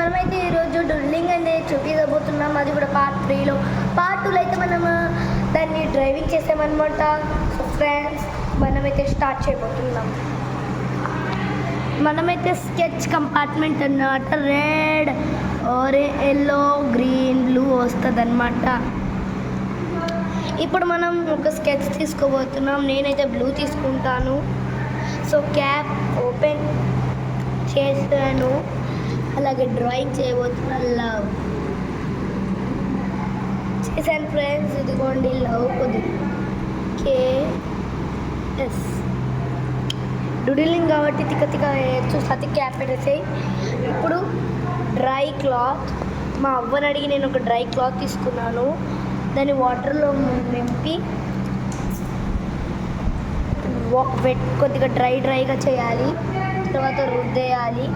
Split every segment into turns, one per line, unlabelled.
మనమైతే ఈరోజు డ్రిల్లింగ్ అనేది చూపించబోతున్నాం. అది కూడా పార్ట్ 3లో. పార్ట్ 2లో అయితే మనం దాన్ని డ్రైవింగ్ చేసామన్నమాట. సో ఫ్రెండ్స్, మనమైతే స్టార్ట్ చేయబోతున్నాం. మనమైతే స్కెచ్ కంపార్ట్మెంట్ అన్నమాట. రెడ్ ఎల్లో గ్రీన్ బ్లూ వస్తుంది అన్నమాట. ఇప్పుడు మనం ఒక స్కెచ్ తీసుకోబోతున్నాం. నేనైతే బ్లూ తీసుకుంటాను. సో క్యాప్ ఓపెన్ చేశాను. అలాగే డ్రాయింగ్ చేయబోతున్నాను. లవ్ చేశాను ఫ్రెండ్స్. ఇదిగోండి లవ్ కొద్ది కేఎస్ డూడిలింగ్ కాబట్టి తిక్క వేయచ్చు. సతి క్యాప్ పెట్టేసాయి. ఇప్పుడు డ్రై క్లాత్, మా అవ్వని అడిగి నేను ఒక డ్రై క్లాత్ తీసుకున్నాను. దాన్ని వాటర్లో నింపి కొద్దిగా డ్రైగా చేయాలి. తర్వాత రుద్దేయాలి.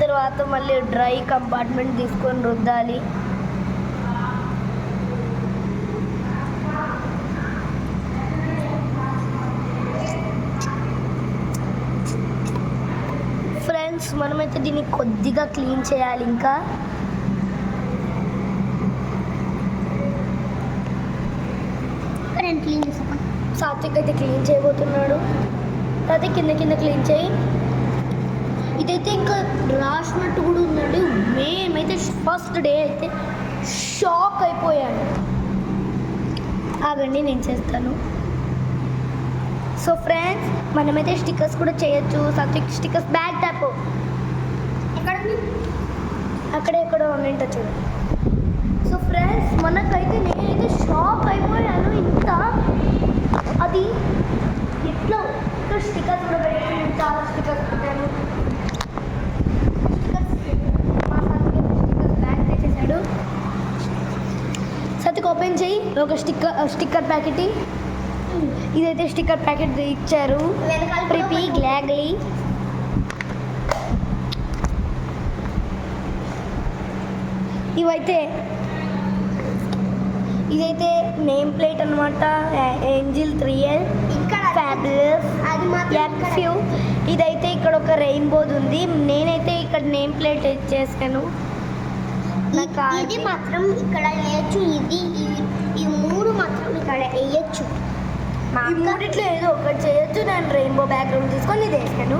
తర్వాత మళ్ళీ డ్రై కంపార్ట్మెంట్ తీసుకొని రుద్దాలి. ఫ్రెండ్స్, మనమైతే దీన్ని కొద్దిగా క్లీన్ చేయాలి. ఇంకా క్లీన్ చేస్తాను. సాత్విక్ అయితే క్లీన్ చేయబోతున్నాడు. అయితే కింద క్లీన్ చేయి. ఇదైతే ఇంకా రాసినట్టు కూడా ఉందండి. మేమైతే ఫస్ట్ డే అయితే షాక్ అయిపోయాను. ఆగండి, నేను చేస్తాను. సో ఫ్రెండ్స్, మనమైతే స్టిక్కర్స్ కూడా చేయొచ్చు. సబ్జెక్ట్ స్టిక్కర్స్ బ్యాక్ ట్యాప్ అక్కడెక్కడో ఉన్నట్టు చూడండి. సో ఫ్రెండ్స్, మనకైతే నేనైతే షాక్ అయిపోయాను. ఇంత అది ఎట్లా ఇక్కడ స్టిక్కర్స్ కూడా పెట్టాను. చాలా స్టిక్కర్స్ పెట్టాను. మా స్టిక్కర్స్ బ్యాక్ తెచ్చేసాడు. సతికి ఓపెన్ చేయి. ఒక స్టిక్కర్ ప్యాకెట్. ఇదైతే స్టిక్కర్ ప్యాకెట్ ఇచ్చారు. ప్రిపీ గ్లాగ్లీ. ఇదైతే నేమ్ ప్లేట్ అనమాట. ఏంజిల్ 3L ఫ్యాబులస్ యాక్ఫ్యూ. ఇదైతే ఇక్కడ ఒక రెయిన్బోది ఉంది. నేనైతే ఇక్కడ నేమ్ ప్లేట్ చేశాను.
ఇది మాత్రం ఇక్కడ వేయచ్చు. ఈ మూడు మాత్రం ఇక్కడ వేయచ్చు.
ఈ మూడిట్లో ఏదో ఒకటి చేయొచ్చు. నేను రెయిన్బో బ్యాక్గ్రౌండ్ తీసుకొని ఇది వేసాను.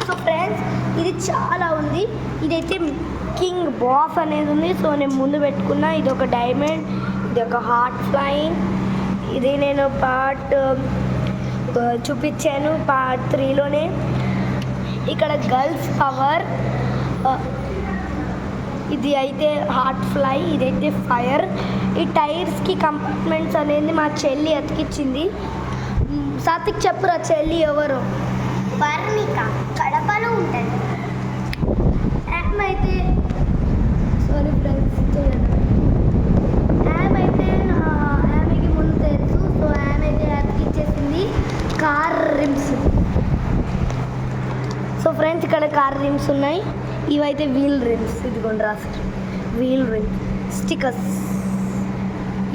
సో ఫ్రెండ్స్, ఇది చాలా ఉంది. ఇదైతే కింగ్ బాస్ అనేది ఉంది. సో నేను ముందు పెట్టుకున్నా. ఇది ఒక డైమండ్, ఇది ఒక హార్ట్ ఫ్లైన్. ఇది నేను పార్ట్ చూపించాను పార్ట్ 3లోనే. ఇక్కడ గర్ల్స్ పవర్. ఇది అయితే హార్ట్ ఫ్లై. ఇదైతే ఫైర్. ఈ టైర్స్కి కంపార్ట్మెంట్స్ అనేది మా చెల్లి అతికిచ్చింది. సాత్విక్ చెప్పురా, చెల్లి ఎవరు?
వర్ణిక, కడపలో ఉంటుంది.
అయితే సారీ ఫ్రెండ్స్, అయితే ఆమెకి ముందు తెలుసు. సో ఆమె అయితే అతికిచ్చేసింది కార్ రిమ్స్. సో ఫ్రెండ్స్, ఇక్కడ కార్ రిమ్స్ ఉన్నాయి. ఇవైతే వీల్ రిమ్స్. ఇదిగోండి రాసారు వీల్ రిమ్స్ స్టిక్కర్స్.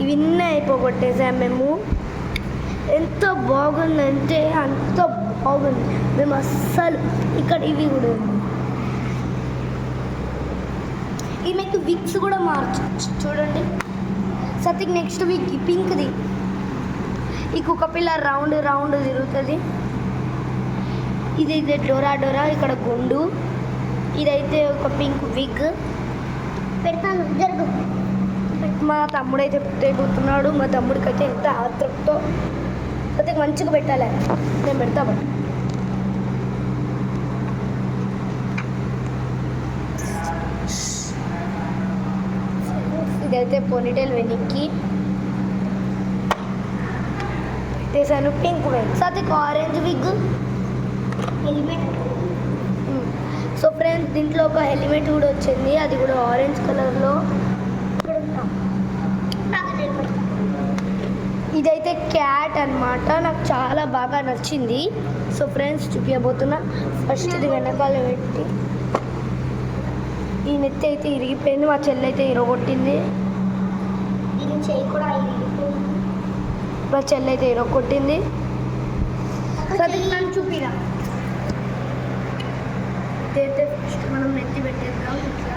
ఇవన్నీ అయిపోగొట్టేసాం మేము. ఎంత బాగుందంటే అంత బాగుంది. మేము అస్సలు ఇక్కడ ఇవి కూడా ఈమెకి విక్స్ కూడా మార్చచ్చు. చూడండి సత్యకి నెక్స్ట్ వీక్ పింక్ది. ఈ కుక్క పిల్ల రౌండ్ తిరుగుతుంది. ఇదైతే డోరా. ఇక్కడ గుండు. ఇదైతే ఒక పింక్ విగ్.
పెడతాను, జరుగు.
మా తమ్ముడైతే పెట్టేపోతున్నాడు. మా తమ్ముడికి అయితే ఎంత ఆత్రంతో అయితే మంచిగా పెట్టాలి. నేను పెడతా. ఇదైతే పోనీటైల్ వెనక్కి పెట్టేసాను. Pink wig. సత్యకి orange wig,
helmet.
So friends, దీంట్లో ఒక హెల్మెట్ కూడా వచ్చింది. అది కూడా ఆరెంజ్ కలర్లో. ఇదైతే క్యాట్ అన్నమాట. నాకు చాలా బాగా నచ్చింది. So friends, చూపించబోతున్నా. ఫస్ట్ ఇది వెనకాల పెట్టి. ఈ నెత్తి అయితే ఇరిగిపోయింది. మా చెల్లి అయితే ఇరగొట్టింది. మా చెల్లి అయితే ఇరగొట్టింది.
చూపిరా.
అయితే ఫస్ట్ మనం మధ్య పెట్టేద్దాం ఇట్లా.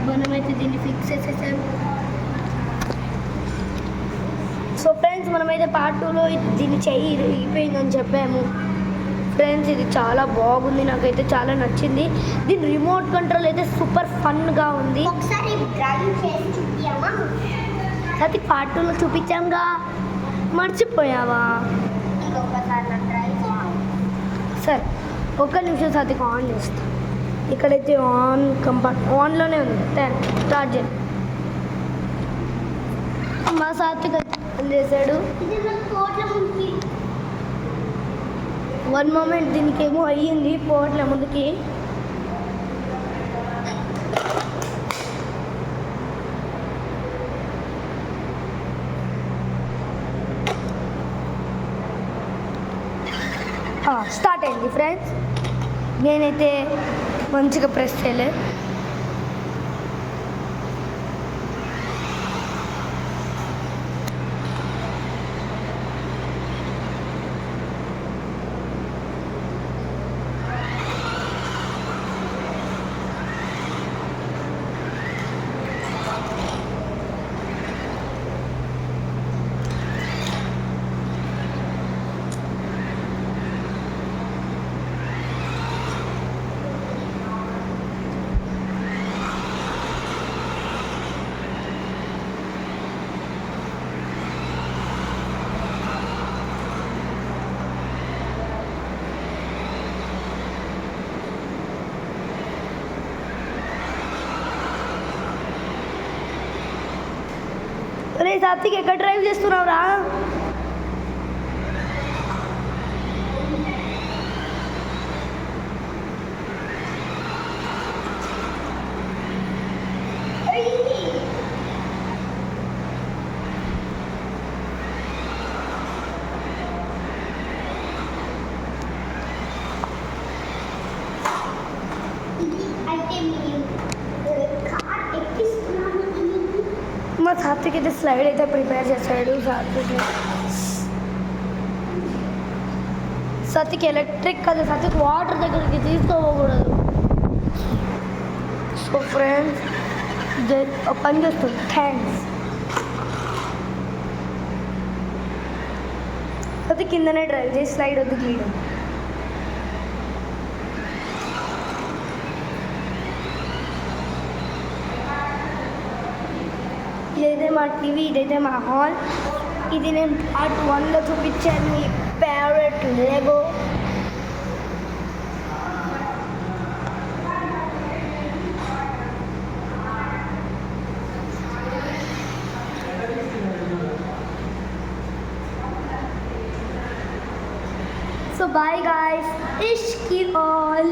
మనమైతే దీన్ని ఫిక్స్ చేసేసాం. సో ఫ్రెండ్స్, మనమైతే పార్ట్ 2లో దీన్ని చెయ్యి ఇరిగిపోయిందని చెప్పాము. ఫ్రెండ్స్, ఇది చాలా బాగుంది, నాకైతే చాలా నచ్చింది. దీని రిమోట్ కంట్రోల్ అయితే సూపర్ ఫన్గా ఉంది.
ఒకసారి డ్రైవ్ చేసి చూపియమ్మా.
అది పార్ట్ 2లో చూపించాంగా, మర్చిపోయావా?
ఇంకొకసారి నా డ్రైవ్ చేయాలి.
సరే, ఒక్క నిమిషం సతికి ఆన్ చేస్తా. ఇక్కడైతే ఆన్లోనే ఉంది. స్టార్ట్ చేయి. మా సాత్విక్ ఆన్ చేశాడు.
ఇది నాకు కోట్ల ముందుకి
1 మూమెంట్ దీనికి ఏమో అయ్యింది పోవట్లే ముందుకి. స్టార్ట్ అయింది ఫ్రెండ్స్. నేనైతే మంచిగా ప్రెస్ చేయలేదు. రే సాత్విక్, ఎక్కడ డ్రైవ్ చేస్తున్నావు రా?
అయితే మీరు కార్ ఎక్కిస్తున్నాను.
మా సాత్విక్ అయితే స్లైడ్ అయితే ప్రిపేర్ చేశాడు. సాత్విక్ ఎలక్ట్రిక్ కదా, సాత్విక్ వాటర్ దగ్గరికి తీసుకోకూడదు. సో ఫ్రెండ్స్, పని చేస్తుంది. థ్యాంక్స్. అది కిందనే డ్రైవ్ చేసి స్లైడ్ వద్దు గీయడం. ఇదైతే మా టీవీ, ఇదైతే మా హాల్. ఇది నేను పార్ట్ 1లో చూపించాను, ఈ parrot Lego. So bye guys, ishki all.